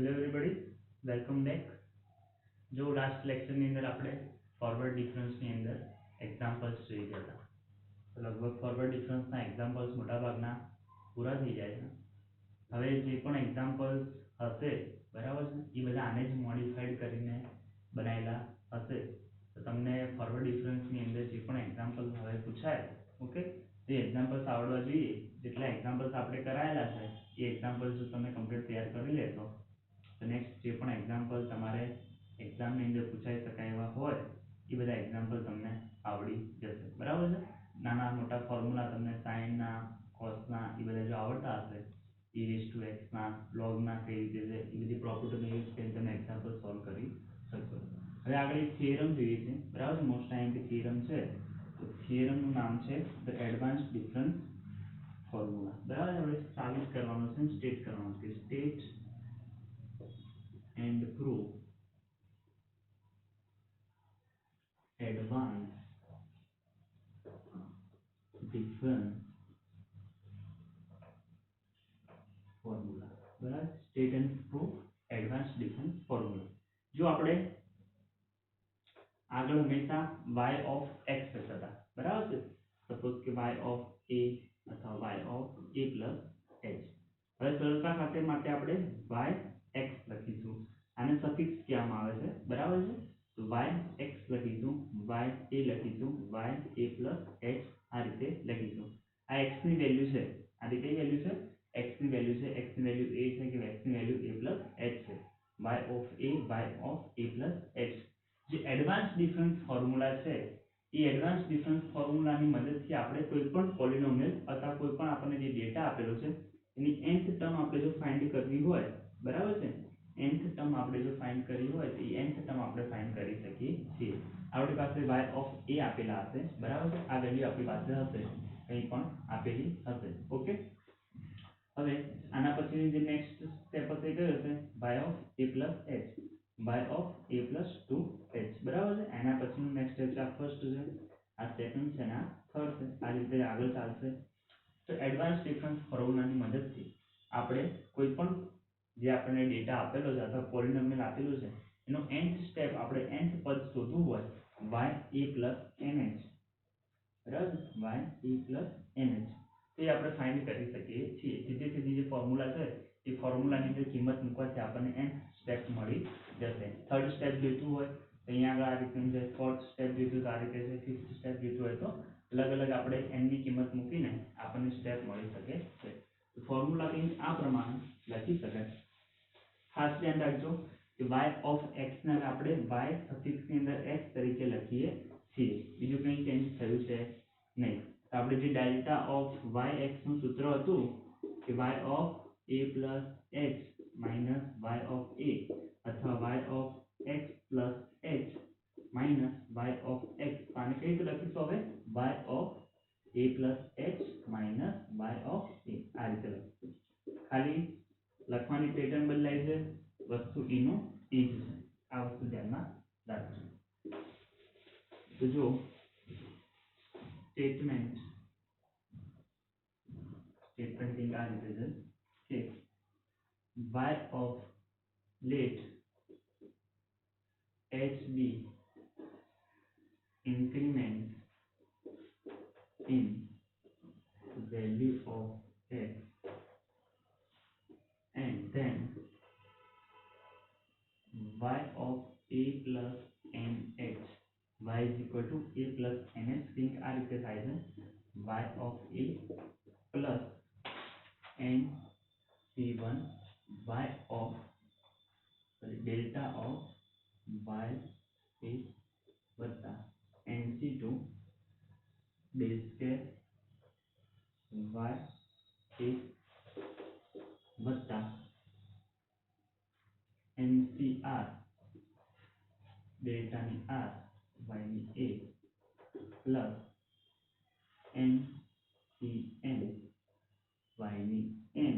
Hello everybody, welcome back. જો last લેક્ચરની અંદર આપણે ફોરવર્ડ ડિફરન્સની અંદર એક્ઝામ્પલ્સ જોઈ ગયા હતા. તો લગભગ ફોરવર્ડ ડિફરન્સના એક્ઝામ્પલ્સ મોટાભાગના પૂરા થઈ જાય છે. હવે જે પણ એક્ઝામ્પલ્સ હશે, બરાબર છે, એ બધા આને જ મોડિફાઈડ કરીને બનાવેલા હશે. તો તમને ફોરવર્ડ ડિફરન્સની અંદર જે પણ એક્ઝામ્પલ હવે પૂછાય, ઓકે, તે એક્ઝામ્પલ્સ આવડવા જોઈએ. જેટલા એક્ઝામ્પલ્સ આપણે કરાયેલા છે એ એક્ઝામ્પલ્સ જો તમે કમ્પ્લીટ તૈયાર કરી લેશો તો નેક્સ્ટ જે પણ એક્ઝામ્પલ તમારે એક્ઝામની અંદર પૂછાઈ શકાય એવા હોય એ બધા એક્ઝામ્પલ તમને આવડી જશે, બરાબર છે. નાના મોટા ફોર્મ્યુલા તમને સાઇનના, કોસના એ બધા જો આવડતા હશે, e રેઝ ટુ એક્સના, લોગના કઈ રીતે છે એ બધી પ્રોપર્ટીનો યુઝ કરીને તમે એક્ઝામ્પલ સોલ્વ કરી શકશો. હવે આગળ એક થિયરમ જોઈએ છે, બરાબર. મોસ્ટ આઈએમપી થિયરમ છે. તો થિયરમનું નામ છે ધ એડવાન્સ ડિફરન્સ ફોર્મ્યુલા, બરાબર. આપણે સાબિત કરવાનો છે, સ્ટેટ કરવાનો છે. State and prove advanced difference formula, બરાબર. State and proof advance difference formula. જો આપણે આગળ હંમેશા y ઓફ x લખતા હતા, બરાબર છે. સપોઝ કે y ઓફ a અથવા y of a plus h. હવે સરળતા ખાતર માટે આપણે y x લખીશું. આને સફિક્સ કહેવામાં આવે છે, બરાબર છે. તો y x લખીશું, y a લખીશું, y a પ્લસ h આ રીતે લખીશું. આ x ની વેલ્યુ છે. આ કઈ વેલ્યુ છે? x ની વેલ્યુ છે. x ની વેલ્યુ a છે કે x ની વેલ્યુ a પ્લસ h છે. y of a plus h. જે એડવાન્સ ડિફરન્સ ફોર્મ્યુલા છે એ એડવાન્સ ડિફરન્સ ફોર્મ્યુલાની મદદથી આપણે કોઈ પણ પોલિનોમિયલ અથવા કોઈ પણ આપણને જે ડેટા આપેલો છે એની nth ટર્મ આપણે જો ફાઇન્ડ કરવી હોય, બરાબર છે, nth ટર્મ આપણે જો ફાઇન્ડ કરવી હોય તો એ nth ટર્મ આપણે ફાઇન્ડ કરી શકીએ છીએ. આપણી પાસે y ઓફ a આપેલા હશે, બરાબર છે. આ વેલ્યુ આપણી પાસે હશે, કંઈ પણ આપેલી હશે, ઓકે. હવે આના પછીની જે નેક્સ્ટ સ્ટેપ હશે એ કયો હશે? y of a plus h, y of a plus 2h, બરાબર છે. એના પછીનું નેક્સ્ટ સ્ટેપ છે, આ ફર્સ્ટ છે, આ સેકન્ડ છે, આ થર્ડ છે. આ રીતે આગળ ચાલશે. તો એડવાન્સ ડિફરન્સ ફોર્મ્યુલાની મદદથી આપણે કોઈ પણ જે આપણને ડેટા આપેલો છે અથવા પોલિનોમિયલ આપેલું છે એનો nth સ્ટેપ આપણે nth પદ શોધવું હોય y a પ્લસ nh, બરાબર, y a પ્લસ nh, તે આપણે ફાઇન્ડ કરી શકીએ છીએ. સીધે સીધી જે ફોર્મ્યુલા છે એ ફોર્મ્યુલાની અંદર કિંમત મૂકવાથી આપણને nth સ્ટેપ મળી જશે. થર્ડ સ્ટેપ જોઈતું હોય તો અહીંયા આગળ આ રીતનું છે. ફોર્થ સ્ટેપ જોઈતું તો આ રીતે છે. ફિફ્થ સ્ટેપ જોઈતું હોય તો અલગ અલગ આપણે n ની કિંમત મૂકીને આપણને સ્ટેપ મળી શકે છે. તો ફોર્મ્યુલા કંઈક આ પ્રમાણે લખી શકાય. ખાસ ધ્યાન રાખજો કે y ઓફ x ને આપણે y સફિક્સની અંદર x તરીકે લખીએ છીએ. બીજું કંઈ ચેન્જ થયું છે નહીં. તો આપણે જે ડેલ્ટા ઓફ yx નું સૂત્ર હતું કે y of a plus h minus y of a અથવા y of x plus h minus y of x, તો આને કઈ રીતે લખીશું હવે? y of a plus h minus y of a, આ રીતે લખીશું. ખાલી લખવાની પેટર્ન બદલાઈ છે, વસ્તુ એનું એ જ છે. આ વસ્તુ ધ્યાનમાં રાખજો. તો જો સ્ટેટમેન્ટ કંઈક આ રીતે છે કે y of let h be increment in value of x and then y of a plus nh, y is equal to a plus nh, think આ રીતે થાય છે. y of a plus nc1, y of delta of y a વત્તા nc2 del square y a વત્તા ncr ડેલ્ટાની r y ની a plus ncn y ની n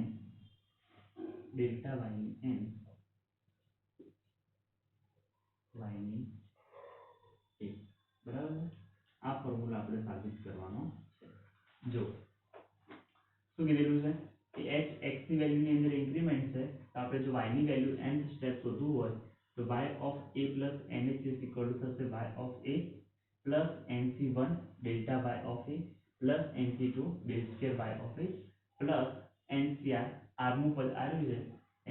delta y ની n y ની a, બરાબર. આ ફોર્મ્યુલા આપણે સાબિત કરવાનો છે. જો શું કીધેલું છે? કે h x ની વેલ્યુની અંદર ઇન્ક્રીમેન્ટ છે, તો આપણે જો y ની વેલ્યુ nth સ્ટેપ શોધવું હોય તો y of a plus nh is equal to થશે y of a plus nc1 delta y of a plus nc2 del square y of a plus ncr r નું પદ આવ્યું છે,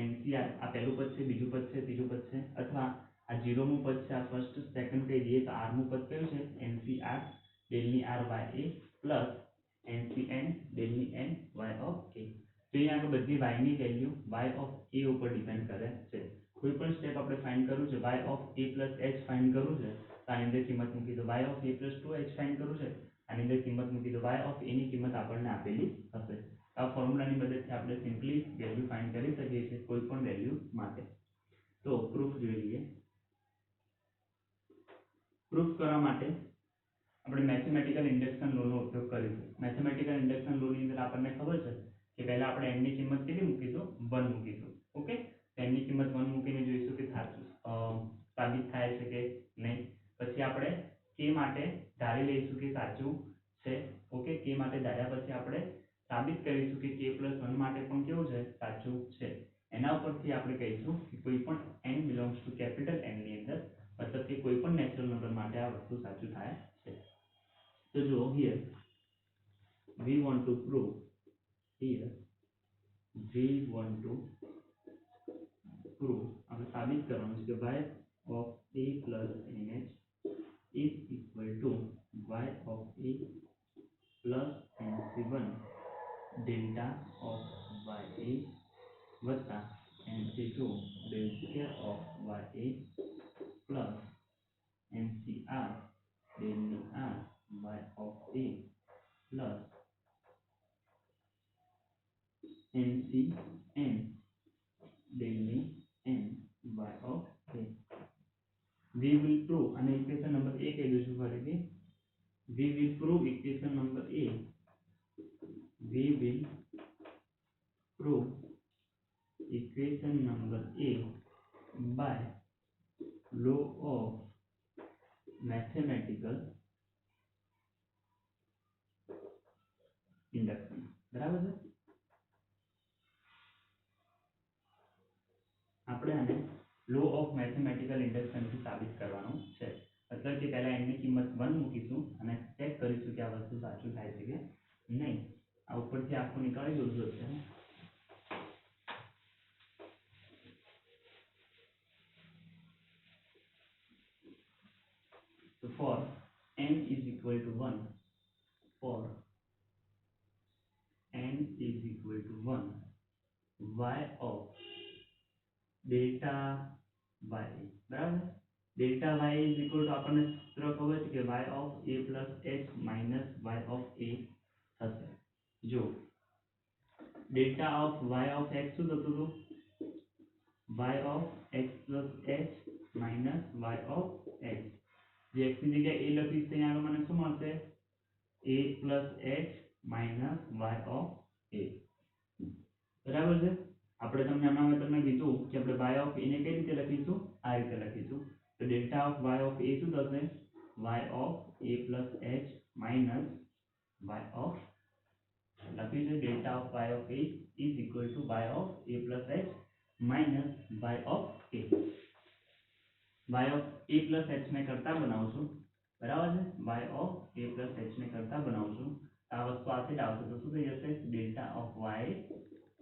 ncr આ પહેલું પદ છે, બીજું પદ છે, ત્રીજું પદ છે, અથવા આ 0 નું પદ છે, આ ફર્સ્ટ સેકન્ડ કહી દઈએ તો r નું પદ કયું છે, ncr del ની r y a plus ncn del ની n y of a. તો અહીંયા આગળ બધી y ની વેલ્યુ y of a ઉપર ડિપેન્ડ કરે છે. કોઈ પણ સ્ટેપ આપણે ફાઇન્ડ કરવું છે, y of a plus h find કરવું છે, તો આની અંદર કિંમત મૂકી દો. y of a plus 2h find કરવું છે, આની અંદર કિંમત મૂકી દો. y of a ની કિંમત આપણને આપેલી હશે. આ ફોર્મ્યુલાની મદદથી આપણે સિમ્પલી વેલ્યુ ફાઇન્ડ કરી શકીએ છીએ કોઈ પણ વેલ્યુ માટે. તો પ્રૂફ જોઈ લઈએ. પ્રૂફ કરવા માટે આપણે મેથેમેટિકલ ઇન્ડક્શન લો નો ઉપયોગ કરીશું. મેથેમેટિકલ ઇન્ડક્શન લો ની અંદર આપણને ખબર છે કે પહેલા આપણે n ની કિંમત કેટલી મૂકીશું, 1 મૂકીશું. ઓકે, n ની કિંમત 1 મૂકીને જોઈશું કે સાબિત થાય છે કે નહીં. પછી આપણે k માટે ધારી લઈશું કે સાચું છે. ઓકે, k માટે ધાર્યા પછી આપણે સાબિત કરીશું કે k + 1 માટે પણ કેવું છે, સાચું છે. એના ઉપરથી આપણે કહીશું કે કોઈ પણ n belongs to capital N ની અંદર, મતલબ કે કોઈ પણ નેચરલ નંબર માટે આ વસ્તુ સાચું થાય છે. તો જો here we want to prove આપણે સાબિત કરવાનું છે કે y of a plus nh is equal to y of a plus nc1 delta of ya વત્તા nc2 del square of ya plus ncr del ની r y of a plus ncn del ની n y of a. we will prove અને equation number a કહી દઈશું ફરીથી. we will prove equation number a. we will prove equation number a by law of mathematical induction. બરાબર છે. આપણે આને લો of mathematical induction થી સાબિત કરવાનું છે. મતલબ કે પહેલા n ની કિંમત 1 મૂકીશું અને ચેક કરીશું કે આ વસ્તુ સાચું થાય છે કે નહીં. આ ઉપરથી આખું નીકાળી દઉં છું અત્યારે. So for n is equal to 1, for n is equal to 1, y of delta y, બરાબર. delta y is equal to આપણને સૂત્ર ખબર છે કે y of a plus h minus y of a થશે. જો delta of y of x શું થતું હતું, y of x plus h minus y of x. જે x ની જગ્યાએ a લખીશ તો અહીંયા આગળ મને શું મળશે, a plus h minus y of a. બરાબર છે. આપણે તમને હમણાં મેં તમને કીધું કે આપણે y of a ને કઈ રીતે લખીશું, આ રીતે લખીશું. તો delta of y of a શું થશે, y of a plus h minus y of, લખ્યું છે delta of y of a is equal to y of a plus h minus y of a. y of a plus h ને કરતા બનાવશું, બરાબર છે. y of a plus h ને કરતા બનાવશું, આ વસ્તુ આથી જ આવશે તો શું થઈ જશે, delta of y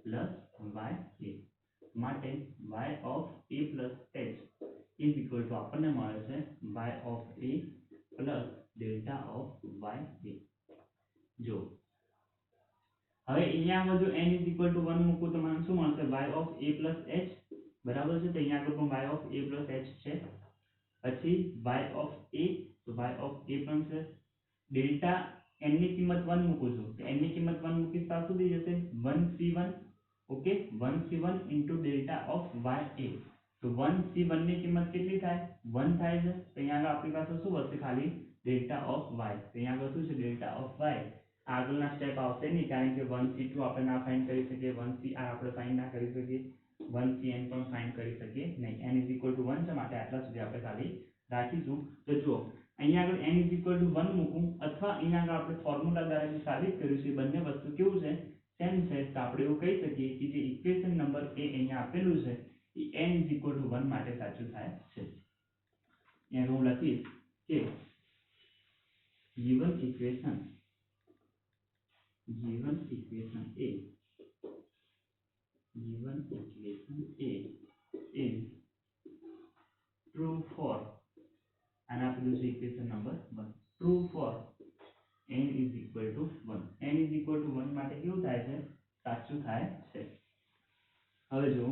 plus y a. માટે y of a plus h is equal to આપણને મળે છે y of a plus delta of y a. જો હવે અહીંયા આગળ જો n is equal to 1 મૂકું તો મને શું મળશે, y of a plus h. બરાબર છે. તો અહીંયા આગળ પણ y of a plus h છે. પછી y of a, તો y of a પણ છે. ડેલ્ટા n ની કિંમત 1 મૂકું છું તો n ની કિંમત 1 મૂકીશ તો શું થઈ જશે, 1c1. Okay, 1c1 into delta of ya. તો 1c1 ની કિંમત કેટલી થાય, 1 થાય છે. તો અહીંયા આગળ આપણી પાસે શું વધશે, ખાલી delta of y. તો અહીંયા આગળ શું છે, delta of y. આગળના સ્ટેપ આવશે નહીં, કારણ કે 1c2 આપણે ના ફાઇન્ડ કરી શકીએ, 1cr આપણે ફાઇન્ડ ના કરી શકીએ, 1cn પણ ફાઇન્ડ કરી શકીએ નહીં. n is equal to 1 છે, માટે આટલા સુધી આપણે ખાલી રાખીશું. તો જુઓ અહીંયા આગળ n is equal to 1 મૂકું અથવા અહીંયા આગળ આપણે ફોર્મ્યુલા દ્વારા જે સાબિત કર્યું છે એ બંને વસ્તુ કેવું છે, સેમ છે. તો આપણે એવું કહી આપેલું છે એ n = 1 માટે સાચું થાય છે. અહીંયા હું લખીશ કે given equation A is true for, and આપેલું છે equation number 1, true for n = 1. n = 1 માટે કેવું થાય છે? સાચું થાય છે. હવે જો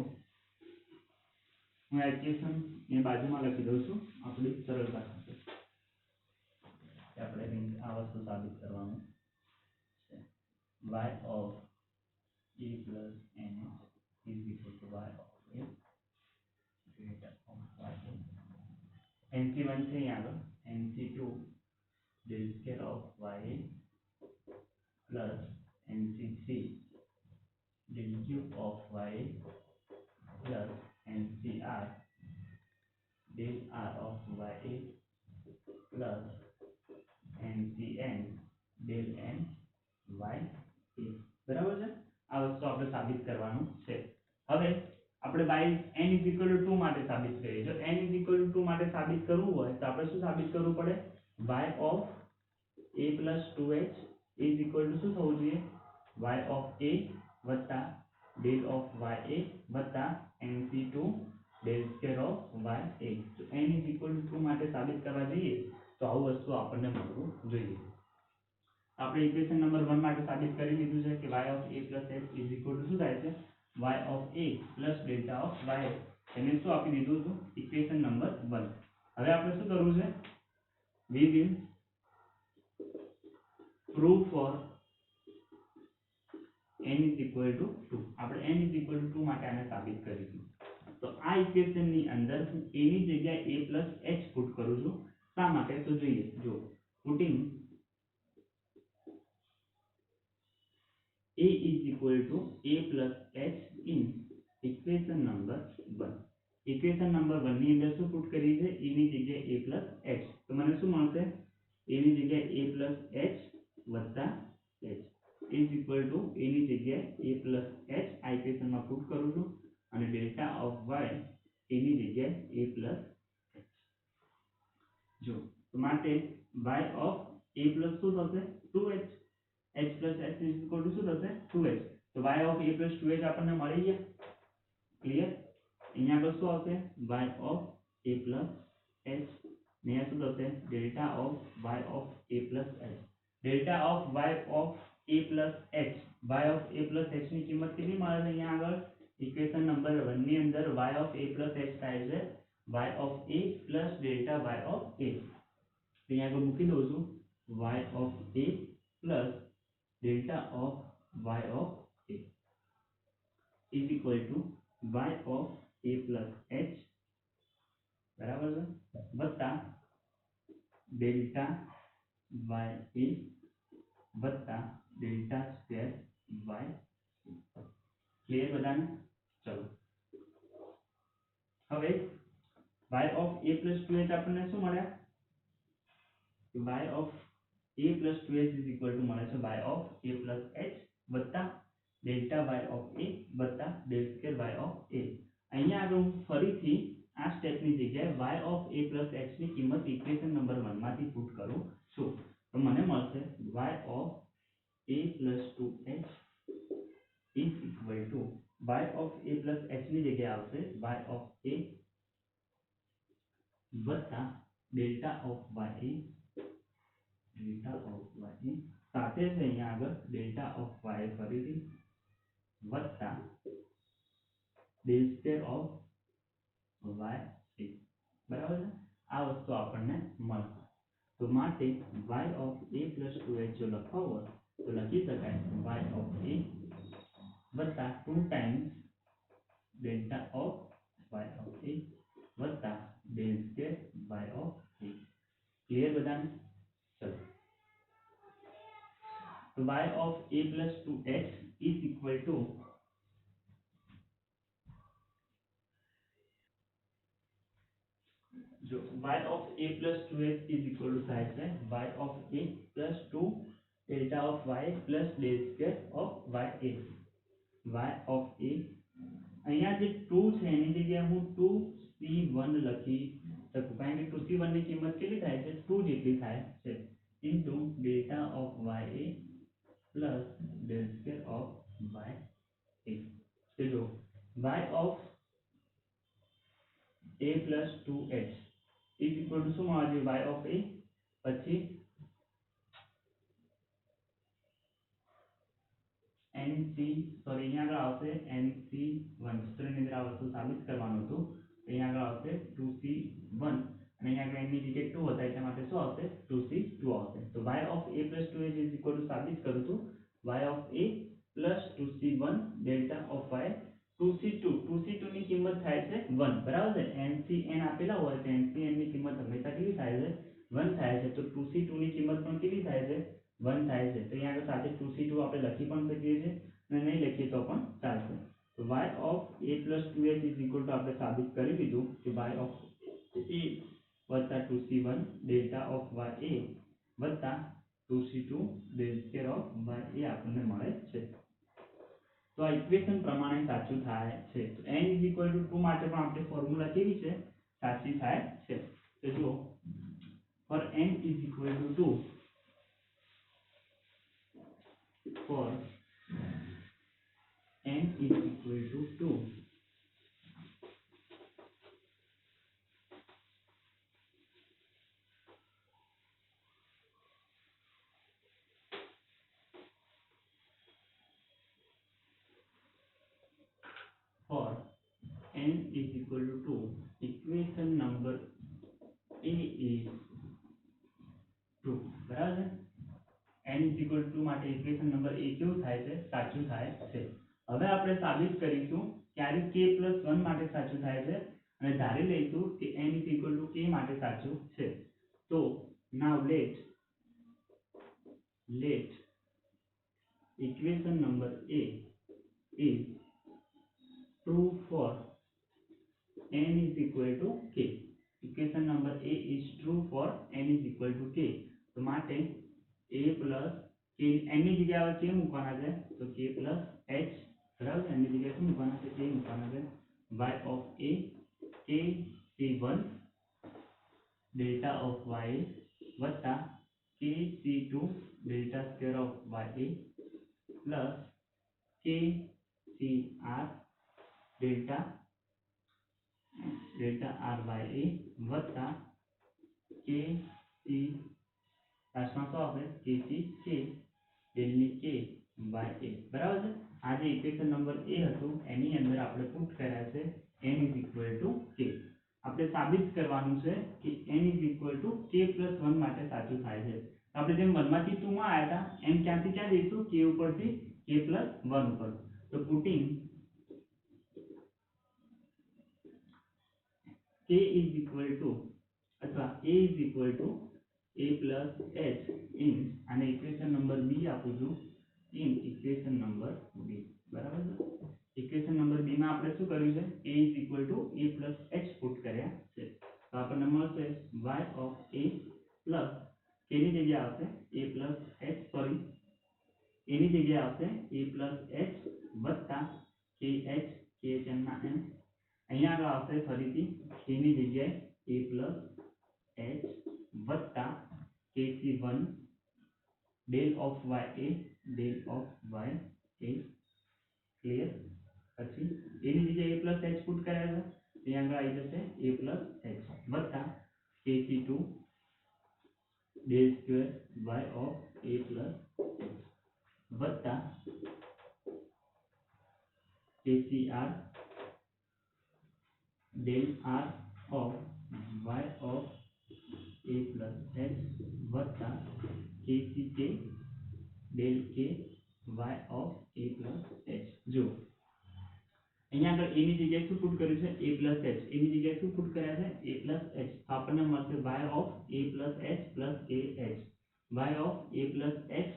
હું ઇક્વેશન એ બાજુમાં લખી દઉં છું આપણી સરળતા ખાતર કે આપણે આ વસ્તુ સાબિત કરવાનું છે. y of a plus n is equal to y of a greater of y a. nc1 છે અહીંયા આગળ, nc2 del square of y a plus nc3 del cube of y a plus ncr del r of y a plus ncn del n y a. બરાબર છે? આ વસ્તુ આપણે સાબિત કરવાનું છે. હવે આપણે n = 2 માટે સાબિત કરીએ. જો n = 2 માટે સાબિત કરવું હોય તો આપણે શું સાબિત કરવું પડે? y of a plus 2h is equal to શું થવું જોઈએ? y of a વત્તા del of y a વત્તા nc2 del square of y a. તો n = 2 માટે સાબિત કરવા જઈએ તો આવું વસ્તુ આપણને મળવું જોઈએ. આપણે ઇક્વેશન નંબર 1 માટે સાબિત કરી લીધું છે કે y of a plus h is equal to શું થાય છે? y of a plus delta of y a. એને શું આપી દીધું હતું? Equation number 1. હવે આપણે શું કરવું છે? we will prove for n = 2. આપણે n = 2 માટે આને સાબિત કરીશું. તો આ ઇક્વેશનની અંદર હું a ની જગ્યાએ a plus h પુટ કરું છું. શા માટે? તો જોઈએ. જો putting a is equal to a plus h in equation number 1. Equation number 1 ની અંદર શું પુટ કરી છે? a ની જગ્યાએ a plus h. તો મને શું મળશે? a ની જગ્યાએ a plus h વત્તા h is equal to a ની જગ્યાએ a plus h આ ઇક્વેશનમાં પુટ કરું છું અને ડેલ્ટા ઓફ y a ની જગ્યાએ a plus h. જો તો માટે y of a plus શું થશે? 2h. h plus h is equal to શું થશે? 2h. તો y of a plus 2h આપણને મળી ગયા. ક્લિયર? અહીંયા આગળ શું આવશે? y of a plus h ને અહીંયા શું થશે? Delta of y of a plus h. Delta of y of a plus h, y of a plus h ની કિંમત કેટલી મળે છે અહીંયા આગળ? ઇક્વેશન નંબર 1 ની અંદર y of a plus h થાય છે y of a plus delta y of a. તો અહીંયા આગળ મૂકી દઉં છું y of a plus delta of y of a is equal to y of a plus h બરાબર છે વત્તા ડેલ્ટા y a વત્તા ડેલ્ટા સ્ક્વેર y. ક્લિયર બધાને? ચલો હવે y of a plus 2h આપણને શું મળ્યા? y of a plus 2h is equal to મળે છે y of a plus h વત્તા ડેલ્ટા y of a વત્તા del square y of a. અહીંયા આગળ હું ફરીથી આ સ્ટેપની જગ્યાએ y of a plus h ની કિંમત ઇક્વેશન નંબર 1 માંથી પુટ કરું છું. તો મને મળશે y of a plus 2h is equal to y of a plus h ની જગ્યાએ આવશે y of a વત્તા ડેલ્ટા ઓફ y a સાથે છે અહીંયા આગળ ડેલ્ટા ઓફ y ફરીથી વત્તા del square of y a. બરાબર છે? આ વસ્તુ આપણને મળશે. તો માટે y of a plus 2h જો લખવા હોય તો લખી શકાય y of a વત્તા 2 times delta of y of a વત્તા del square y of a. Clear બધાને? ચલો તો y of a plus 2h is equal to जो y of a plus 2h is equal to થાય છે y of a plus 2 delta of y plus del square of y a. y of a અહીંયા જે 2 છે એની જગ્યાએ હું 2c1 લખી શકું, કારણ કે 2c1 ની કિંમત કેટલી થાય છે? 2 જેટલી થાય છે, into delta of ya plus del square of ya. તો જો y of a plus 2h is equal two શું મળવા જોઈએ? y ઓફ a પછી અહીંયા આગળ આવશે nc1, સૂત્રની અંદર આ વસ્તુ સાબિત કરવાનું હતું. અહીંયા આગળ આવશે 2c1 અને અહીંયા આગળ એની જગ્યાએ 2 હતા એટલા માટે શું આવશે? 2c2 આવશે. તો y of a plus 2h is equal two સાબિત કરું છું y of a plus 2c1 delta of y 2c2 ની કિંમત થાય છે 1, બરાબર છે? ncn આપેલા હોય તો ncn ની કિંમત હંમેશા કેટલી થાય છે? 1 થાય છે. તો 2c2 ની કિંમત પણ કેટલી થાય છે? 1 થાય છે. તો અહીંયા આગળ સાથે 2c2 આપણે લખી પણ શકીએ છીએ અને નહીં લખીએ તો પણ ચાલશે. તો y of a plus 2h is equal two આપણે સાબિત કરી દીધું કે y ઓફ a વત્તા 2c1 ડેલ્ટા ઓફ ya વત્તા 2c2 del square of ya આપણને મળે છે. તો આ ઇક્વેશન પ્રમાણે સાચું થાય છે. તો n ઇઝ ઇક્વલ ટુ 2 માટે પણ આપણે ફોર્મ્યુલા કેવી છે? સાચી થાય છે. તો જુઓ, for n is equal to 2, for n is equal to 2, for n is equal to 2, equation number a is 2, બરાબર છે? n is equal to 2 માટે ઇક્વેશન નંબર a કેવું થાય છે? સાચું થાય છે. હવે આપણે સાબિત કરીશું કે આ k + 1 માટે સાચું થાય છે અને ધારી લઈશું કે n is equal to k માટે સાચું છે. તો now let equation number a is true for n is equal to k. equation number a is true for n is equal to k. તો માટે a plus k n ની જગ્યાએ k મૂકવાના છે તો k plus h, બરાબર છે? n ની જગ્યાએ શું મૂકવાના છે? k મૂકવાના છે. y of a k c1 delta of ya વત્તા k c2 delta square of ya plus k cr delta rya વત્તા k c લાસ્ટમાં શું આવશે? k c k ડેલ ની k ya, બરાબર છે? આ જે ઇક્વેશન નંબર a હતું એની અંદર આપણે પુટ કર્યા છે n is equal to k. આપણે સાબિત કરવાનું છે કે n is equal to k + 1 માટે સાચું થાય છે. આપણે જેમ 1 માંથી 2 માં આવ્યા હતા એમ ક્યાંથી ક્યાં જઈશું? k ઉપરથી k + 1 ઉપર. તો putting k is equal to અથવા a is equal to a plus h in આને ઇક્વેશન નંબર b આપું છું, in ઇક્વેશન નંબર b, બરાબર છે? ઇક્વેશન નંબર b માં આપણે શું કર્યું છે? a is equal to a plus h put કર્યા છે. તો આપણને મળશે y of a plus k ની જગ્યાએ આવશે a plus h, sorry a ની જગ્યાએ આવશે a plus h વત્તા kh, kh એમના એમ. અહીંયા આગળ આવશે ફરીથી k ની જગ્યાએ a plus h વત્તા kc1 del of ya del of ya, clear? પછી a ની જગ્યાએ a plus h પુટ કર્યા છે ત્યાં આગળ આવી જશે a plus h વત્તા kc2 del square y of a plus h વત્તા kcr del r of y of a plus h વત્તા kck del k y of a plus h. જો અહીંયા આગળ a ની જગ્યાએ શું પુટ કર્યું છે? a plus h. a ની જગ્યાએ શું પુટ કર્યા છે? a plus h. તો આપણને મળશે y of a plus h plus kh, y of a plus h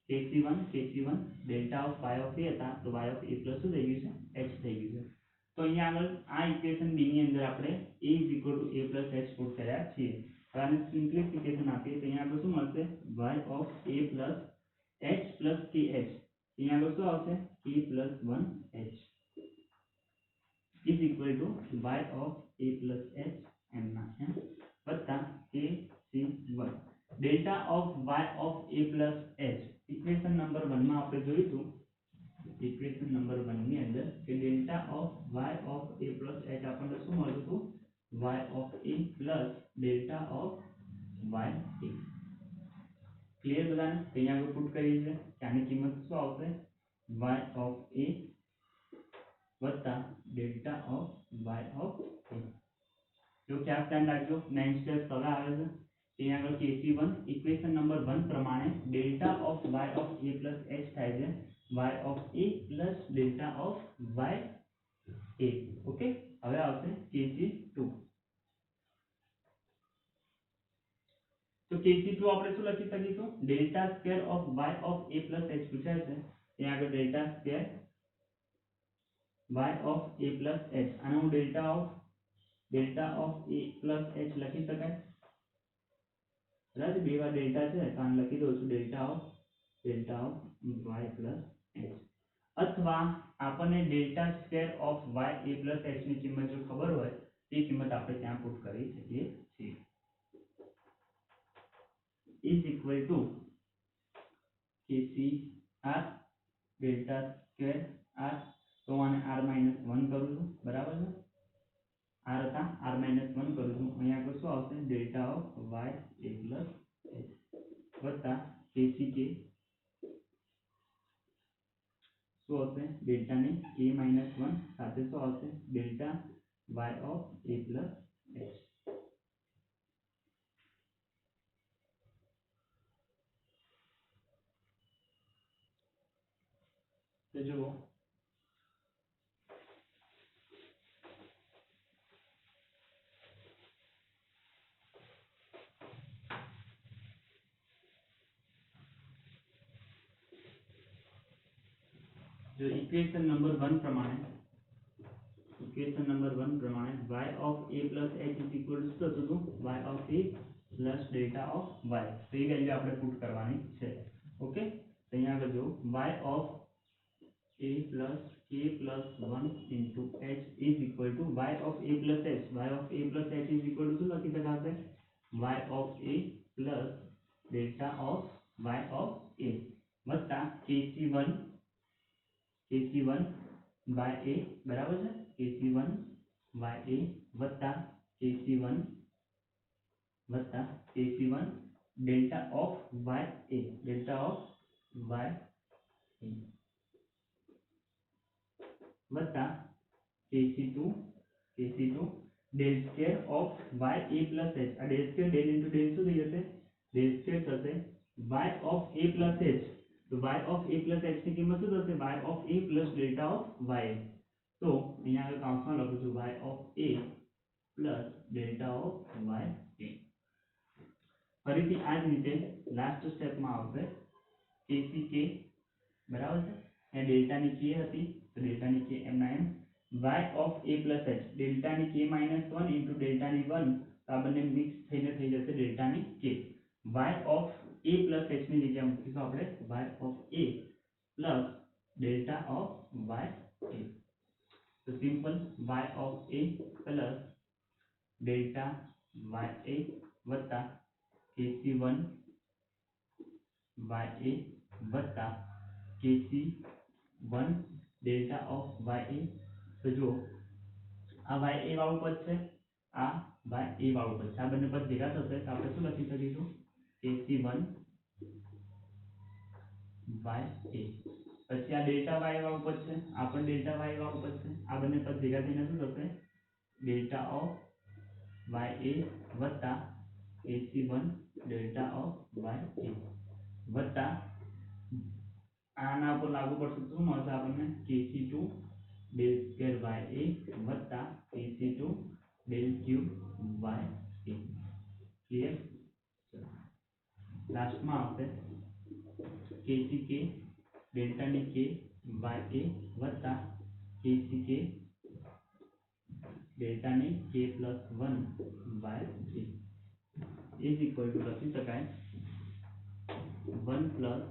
kc1 delta of y of a હતા તો y of a plus શું થઈ ગયું છે? h થઈ ગયું છે. તો અહીંયા આગળ આ ઇક્વેશન b ની અંદર આપણે a is equal to a plus h put કર્યા છીએ. હવે આને સિમ્પ્લિફિકેશન આપીએ તો અહીંયા આગળ શું મળશે? y of a plus h plus kh. અહીંયા આગળ શું આવશે? k plus 1h is equal to Y of A plus H એમ ના એમ વત્તા K C one delta of Y of A plus H equation number 1 માં આપણે જોયું હતું ઇક્વેશન નંબર 1 ની અંદર કે delta of Y of A plus H આપણને શું મળ્યું હતું Y of A plus delta of Y A clear બધાને અહીંયા આગળ પુટ કરીએ છીએ કે આની કિંમત શું આવશે વાય ઓફ એ વત્તા ડેલ્ટા ઓફ વાય ઓફ એ જો ખાસ ધ્યાન રાખજો 9 સ્ટેપ હવે આવે છે અહીંયા આગળ KC1 ઇક્વેશન નંબર 1 પ્રમાણે delta of y of a plus h થાય છે y of a plus delta of y a okay હવે આવશે KC2 તો KC2 આપણે શું લખી શકીશું delta square of y of a plus h પૂછાય છે અહીંયા આગળ delta square y of a plus h આને હું delta of a plus h લખી શકાય બરાબર બે વાર ડેલ્ટા છે તો આને લખી દઉં છું delta of y plus h અથવા આપણને delta square of y a plus h ની કિંમત જો ખબર હોય તે કિંમત આપણે ત્યાં પુટ કરી શકીએ છીએ is equal to KCR delta square r તો આને r minus 1 કરું છું બરાબર છે r હતા r minus 1 કરું છું અહીંયા આગળ શું આવશે delta of y a plus h વત્તા KCK શું આવશે ડેલ્ટાની k minus 1 સાથે શું આવશે delta y of a plus h તો જુઓ जो इक्वेशन नंबर 1 प्रमाणे y of a plus h is equal to શું હતું y of a plus delta of y તો એ વેલ્યુ આપણે પુટ કરવાની છે ઓકે તો અહીંયા આગળ જો y of a plus k plus 1 into h is equal to y of a plus h y of a plus h is equal to શું લખી શકાશે y of a plus delta of y of a વત્તા KC1 by a બરાબર છે KC1 by a વત્તા KC1 delta of y a વત્તા KC2 del square of y a plus h આ del square del into del શું થઈ જશે del square થશે y of a plus h तो y of a plus h ની કિંમત શું થશે y of a plus delta of y તો અહીંયા આગળ કાઉન્સમાં લખું છું y of a plus delta of y a ફરીથી આ જ રીતે લાસ્ટ સ્ટેપમાં આવશે KCK બરાબર છે ત્યાં ડેલ્ટાની k હતી તો ડેલ્ટાની k m ના m y of a plus h ડેલ્ટાની k minus 1 into ડેલ્ટાની 1 તો આ બંને મિક્સ થઈને થઈ જશે ડેલ્ટાની k y of a plus h ની જગ્યાએ મૂકીશું આપણે y of a plus delta of y a તો simple y of a plus delta y a વત્તા KC1 y a વત્તા KC1 delta of y a તો જો આ y a વાળું પદ છે આ y a વાળું પદ છે આ બંને પદ ભેગા થશે તો આપણે શું લખી શકીશું KC1 y a પછી આ ડેલ્ટા y વાળું પદ છે આ પણ ડેલ્ટા y વાળું પદ છે આ બંને પદ ભેગા થઈને શું થશે ડેલ્ટા ઓફ y a વત્તા KC1 delta of y a વત્તા આના ઉપર લાગુ પડશે તો શું મળશે આપણને KC2 del square y a વત્તા KC2 del cube y a clear લાસ્ટમાં આવશે KCK ડેલ્ટાની k y a વત્તા KCK ડેલ્ટાની k plus 1 y a is equal to લખી શકાય 1 plus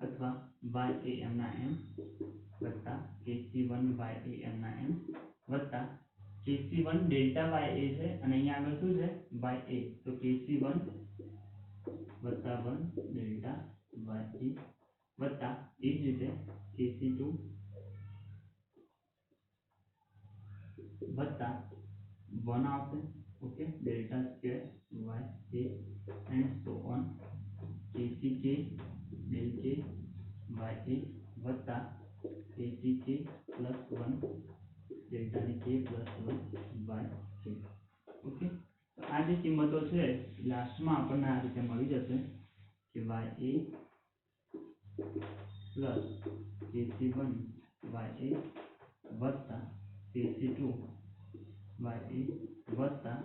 અથવા વાય એ એમના એમ વત્તા KC1 વાય એ એમના એમ વત્તા KC1 ડેલ્ટા વાય એ છે અને અહીંયા આગળ શું છે વાય એ, તો KC1 વત્તા 1 ડેલ્ટા વાય એ વત્તા એ જ રીતે KC2 વત્તા 1 આવશે, okay, delta square Y A and so on KCK del K Y A વત્તા KCK પ્લસ 1 ડેલ્ટાની k plus 1 Y K, okay. તો આ જે કિંમતો છે લાસ્ટમાં આપણને આ રીતે મળી જશે કે Y A plus KC1 Y A વત્તા KC2 વાય એ વત્તા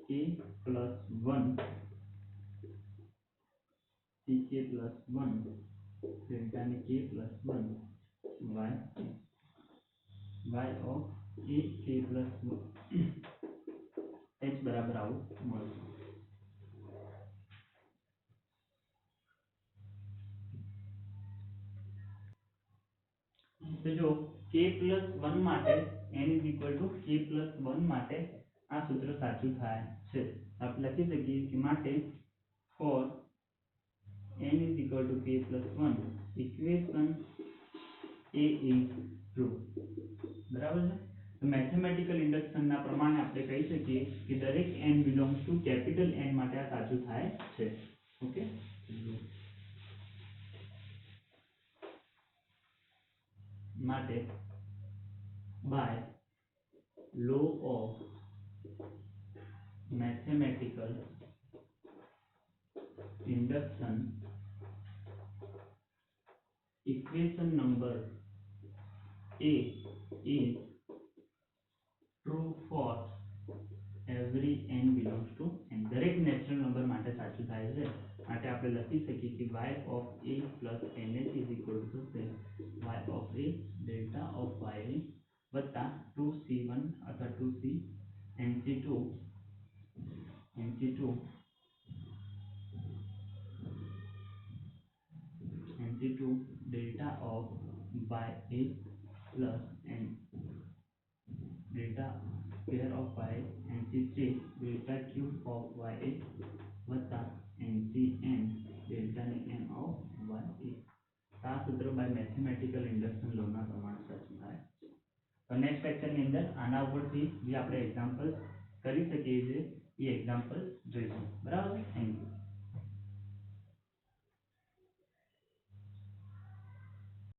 k પ્લસ 1 CK પ્લસ 1 ડેલ્ટાની k plus 1 Y Y of A K plus h બરાબર આવું મળશે. તો જો k પ્લસ 1 માટે n is equal to k plus 1 માટે આ સૂત્ર સાચું થાય છે. આપણે લખી શકીએ કે માટે for n is equal to k plus 1 equation a is true. બરાબર છે. તો મેથેમેટિકલ ઇન્ડક્શનના પ્રમાણે આપણે કહી શકીએ કે દરેક n belongs to capital N માટે આ સાચું થાય છે. ઓકે, માટે by law of mathematical induction equation number A is true for every n belongs to n. દરેક નેચરલ નંબર માટે સાચું થાય છે. માટે આપણે લખી શકીએ કે y of a plus nh is equal to થશે y of a delta of y a વત્તા 2c1 અથવા 2c nc2 delta of y a plus n delta square of y nc3 delta cube of y a વત્તા ncn delta ની n of y a. આ સૂત્ર by mathematical induction લોના પ્રમાણે સાચું થાય. તો નેક્સ્ટ લેક્ચરની અંદર આના ઉપરથી જે આપણે એક્ઝામ્પલ કરી શકીએ છીએ એ એક્ઝામ્પલ જોઈશું. બરાબર, થેન્ક યુ.